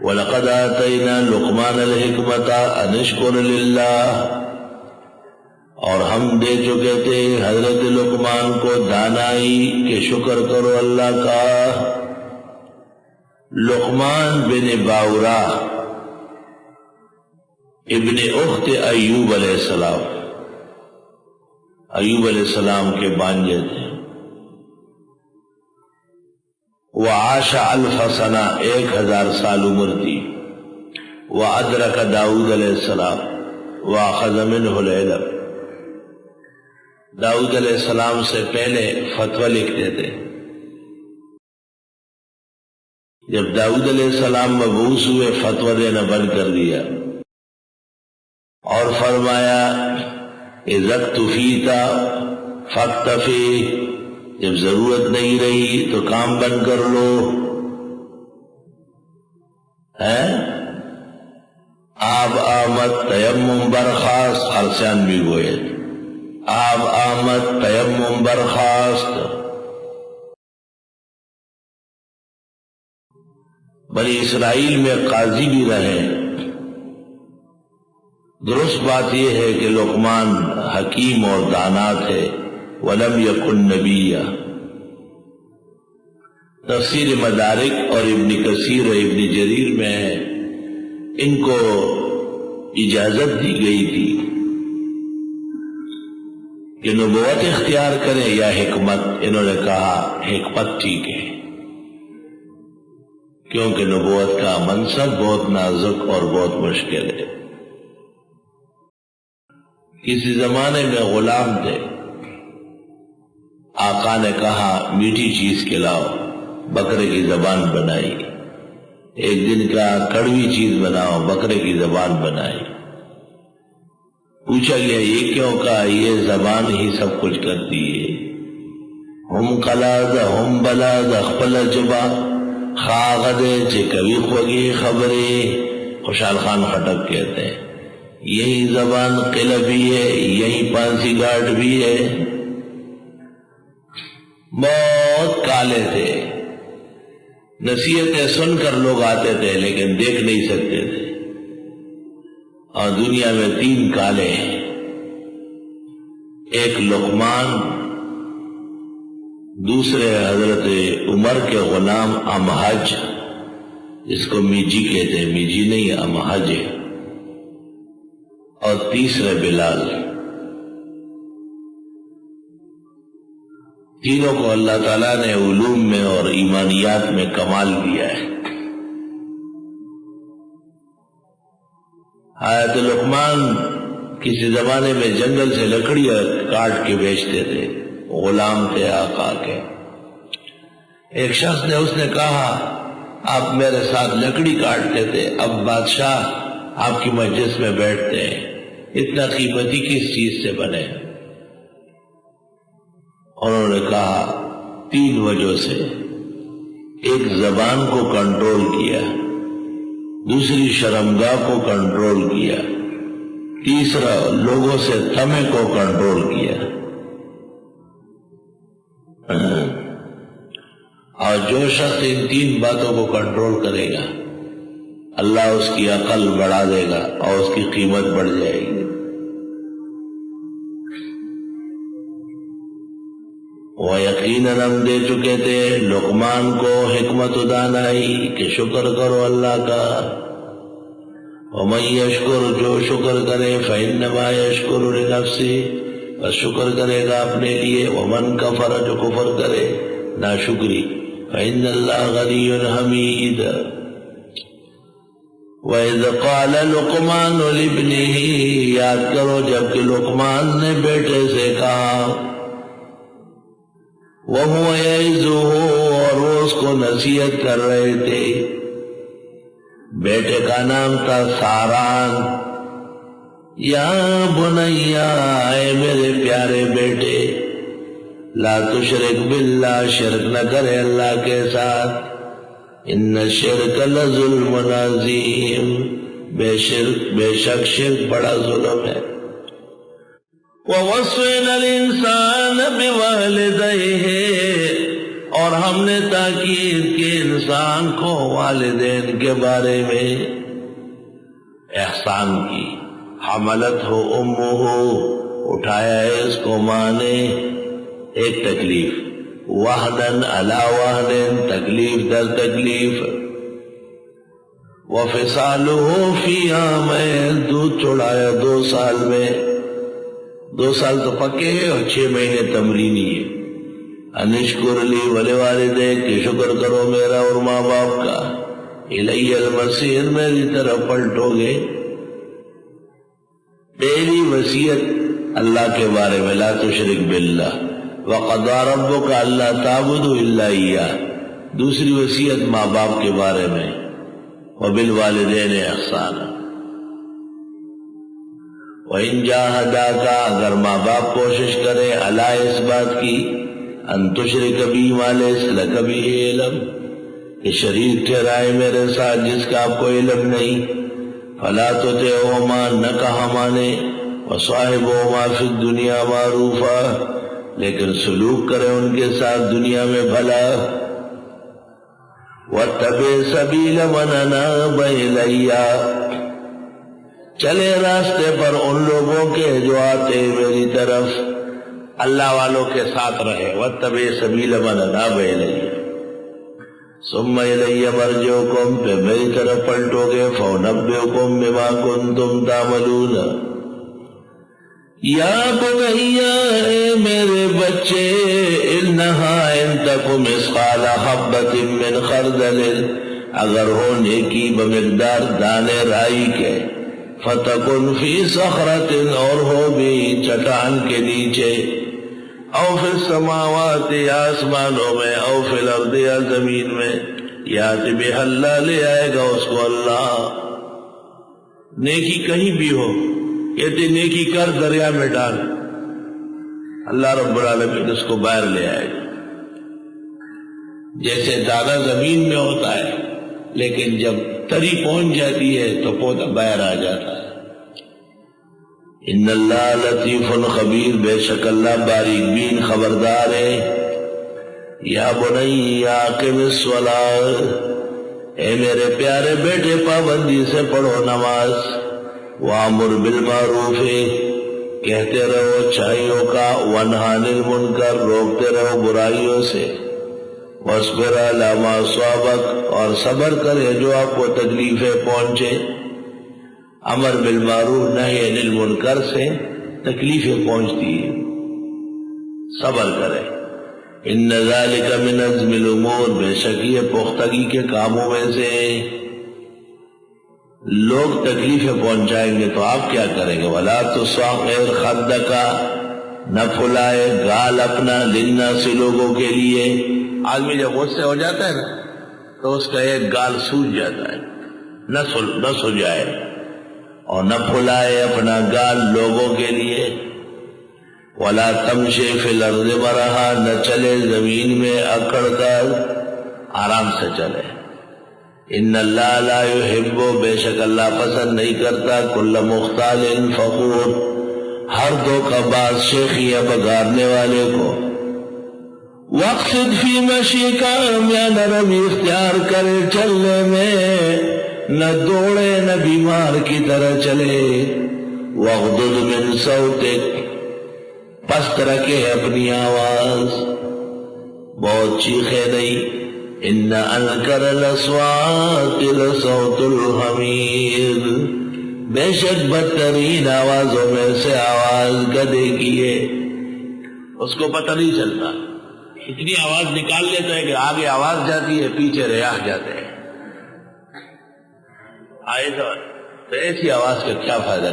وَلَقَدْ آتَيْنَا لُقْمَانَ الْحِكْمَةَ أَنِ اشْكُرْ لِلَّهِ، اور ہم دے چکے تھے حضرت لقمان کو دانائی کہ شکر کرو اللہ کا۔ لقمان بن باورا ابن اخت ایوب علیہ السلام، ایوب علیہ السلام کے بانجے تھے۔ وعاش الف سنہ، 1000 سال عمر تھی۔ وادرک داؤد علیہ السلام واخذ منہ العلم، داؤد علیہ السلام سے پہلے فتوی لکھتے تھے۔ جب داؤد علیہ السلام مبعوث ہوئے فتوی دینا بند کر دیا اور فرمایا اذا اکتفیت فاکتفی، جب ضرورت نہیں رہی تو کام بند کر لو۔ آب آمد تیمم برخاست، خرسیان بھی گوئے آب آمد تیمم برخاست۔ بنی اسرائیل میں قاضی بھی رہے۔ درست بات یہ ہے کہ لقمان حکیم اور دانا تھے، وَلَمْ يَكُنْ نَبِيًّا۔ تفسیر مدارک اور ابن کثیر اور ابن جریر میں ان کو اجازت دی گئی تھی کہ نبوت اختیار کریں یا حکمت۔ انہوں نے کہا حکمت ٹھیک ہے، کیونکہ نبوت کا منصب بہت نازک اور بہت مشکل ہے۔ کسی زمانے میں غلام تھے، آقا نے کہا میٹھی چیز کھلاؤ، بکرے کی زبان بنائی۔ ایک دن کہا کڑوی چیز بناؤ، بکرے کی زبان بنائی۔ پوچھا گیا یہ کیوں؟ کہا یہ زبان ہی سب کچھ کرتی ہے۔ ہم قلاد ہم بلاد خپل جبا خاغدے چے کبھی خوگی خبریں، خوشحال خان خٹک کہتے ہیں یہی زبان قلع بھی ہے، یہی پانسی گھاٹ بھی ہے۔ بہت کالے تھے، نصیحتیں سن کر لوگ آتے تھے لیکن دیکھ نہیں سکتے تھے۔ اور دنیا میں 3 کالے ہیں، ایک لقمان، دوسرے حضرت عمر کے غلام امہج، جس کو میجی کہتے ہیں، میجی نہیں امہج ہے، اور تیسرے بلال۔ تینوں کو اللہ تعالیٰ نے علوم میں اور ایمانیات میں کمال دیا ہے۔ حضرت لقمان کسی زمانے میں جنگل سے لکڑیاں کاٹ کے بیچتے تھے، غلام تھے آقا کے۔ ایک شخص نے اس نے کہا آپ میرے ساتھ لکڑی کاٹتے تھے، اب بادشاہ آپ کی مجلس میں بیٹھتے ہیں، اتنا قیمتی کس چیز سے بنے؟ انہوں نے کہا 3 وجہ سے۔ ایک زبان کو کنٹرول کیا، دوسری شرمگاہ کو کنٹرول کیا، تیسرا لوگوں سے طمع کو کنٹرول کیا۔ اور جو شخص ان 3 باتوں کو کنٹرول کرے گا اللہ اس کی عقل بڑھا دے گا اور اس کی قیمت بڑھ جائے گی۔ وہ یقیناً ہم دے چکے تھے لقمان کو حکمت و دانائی کہ شکر کرو اللہ کا۔ ومن یشکر، جو شکر کرے فإنما یشکر لنفسہ، بس شکر کرے گا اپنے لیے۔ ومن کفر، جو کفر کرے ناشکری، فإن اللہ غنی حمید۔ وَإِذْ قَالَ لُقْمَانُ لِابْنِهِ، یاد کرو جب کہ لقمان نے بیٹے سے کہا، وَهُوَ يَعِظُهُ، اور وہ اس کو نصیحت کر رہے تھے۔ بیٹے کا نام تھا ساران۔ یا بنیا، اے میرے پیارے بیٹے، لا تشرک باللہ، شرک نہ کرے اللہ کے ساتھ، ان الشرک لظلم عظیم، بے شک شرک بڑا ظلم ہے۔ وَوَصَّيْنَا الْإِنسَانَ بِوَالِدَيْهِ، اور ہم نے تاکید کی انسان کو والدین کے بارے میں احسان کی. حملت ہو امہ ہو، اٹھایا ہے اس کو ماں نے، ایک تکلیف، وہنن علی وہنن، تکلیف در تکلیف، وفصالہ فی عامین، دودھ چھڑایا 2 سال میں. 2 سال تو پکے اور 6 مہینے تمرینی ہے. انشکر لی ولوالدیک، کہ شکر کرو میرا اور ماں باپ کا. الی المصیر، میری طرف پلٹو گے. پہلی وصیت اللہ کے بارے میں، لا تشرک باللہ، وقضى ربک الا تعبدوا الا ایاہ. دوسری وصیت ماں باپ کے بارے میں، وبالوالدین احسانا. وَإِن جَاهَدَاكَ، اگر ماں باپ کوشش کرے، علی اس بات کی، ان تشرک بی ما لیس لک بہ علم، کہ شریک ٹھہرائے میرے ساتھ جس کا آپ کو علم نہیں. فلا تطعهما، نہ کہا مانے. وصاحبهما فی الدنیا معروفا، لیکن سلوک کرے ان کے ساتھ دنیا میں بھلا. واتبع سبیل من اناب الی، چلے راستے پر ان لوگوں کے جو آتے میری طرف، اللہ والوں کے ساتھ رہے. واتبع سبیل من اناب الی ثم الی مرجعکم، پھر میری طرف پلٹو گے. فانبئکم بما کنتم تعملون. یا بنیا، اے میرے بچے، انہا ان تک مثقال حبۃ من خردل، اگر ہو نیکی بمقدار دانے رائی کے، فتکن فی صخرۃ، اور ہو بھی چٹان کے نیچے، او فی السماوات، یا آسمانوں میں، او فی الارض، یا زمین میں، یأتی بہا، اللہ لے آئے گا اس کو اللہ. نیکی کہیں بھی ہو، کہتے نیکی کر دریا میں ڈال، اللہ رب العالمین اس کو باہر لے آئے گا. جیسے دانا زمین میں ہوتا ہے لیکن جب تری پہنچ جاتی ہے تو پودا باہر آ جاتا ہے. ان اللہ لطیف خبیر، بے شک اللہ باریک بین خبردار ہے. یا بنی اقم الصلاۃ، اے میرے پیارے بیٹے پابندی سے پڑھو نماز. وامر بالمعروف، کہتے رہو اچھائیوں کا. ونہی عن المنکر، روکتے رہو برائیوں سے. واصبر علی ما اصابک، اور صبر کرے جو آپ کو تکلیفیں پہنچے. امر بالمعروف نہی عن المنکر سے تکلیفیں پہنچتی ہیں، صبر کرے. ان ذلک من عزم الامور، بے شک یہ پختگی کے کاموں میں سے. لوگ تکلیفیں پہنچائیں گے تو آپ کیا کریں گے؟ ولا تصغر خدک، نہ پھلائے گال اپنا، للناس، لوگوں کے لیے. آدمی جب غصے ہو جاتا ہے نا تو اس کا ایک گال سوج جاتا ہے، نہ سجائے، اور نہ پھلائے اپنا گال لوگوں کے لیے. ولا تمشی فی الارض مرحا، نہ چلے زمین میں اکڑ کر، آرام سے چلے. ان اللہ لا یحب، بے شک اللہ پسند نہیں کرتا، کل مختال فخور، ہر دھوکہ باز شیخیاں بگاڑنے والے کو. واقصد فی مشیک، یا نرمی اختیار کرے چلنے میں، نہ دوڑے نہ بیمار کی طرح چلے. واغضض من صوتک، پست رکھے اپنی آواز، بہت چیخے نہیں. ان انکر الاصوات لصوت الحمیر، بے شک بدترین آوازوں میں سے آواز گدھے کی ہے. اس کو پتہ نہیں چلتا، اتنی آواز نکال لیتا ہے کہ آگے آواز جاتی ہے، پیچھے ریاح جاتے ہیں. تو ایسی آواز کا کیا فائدہ؟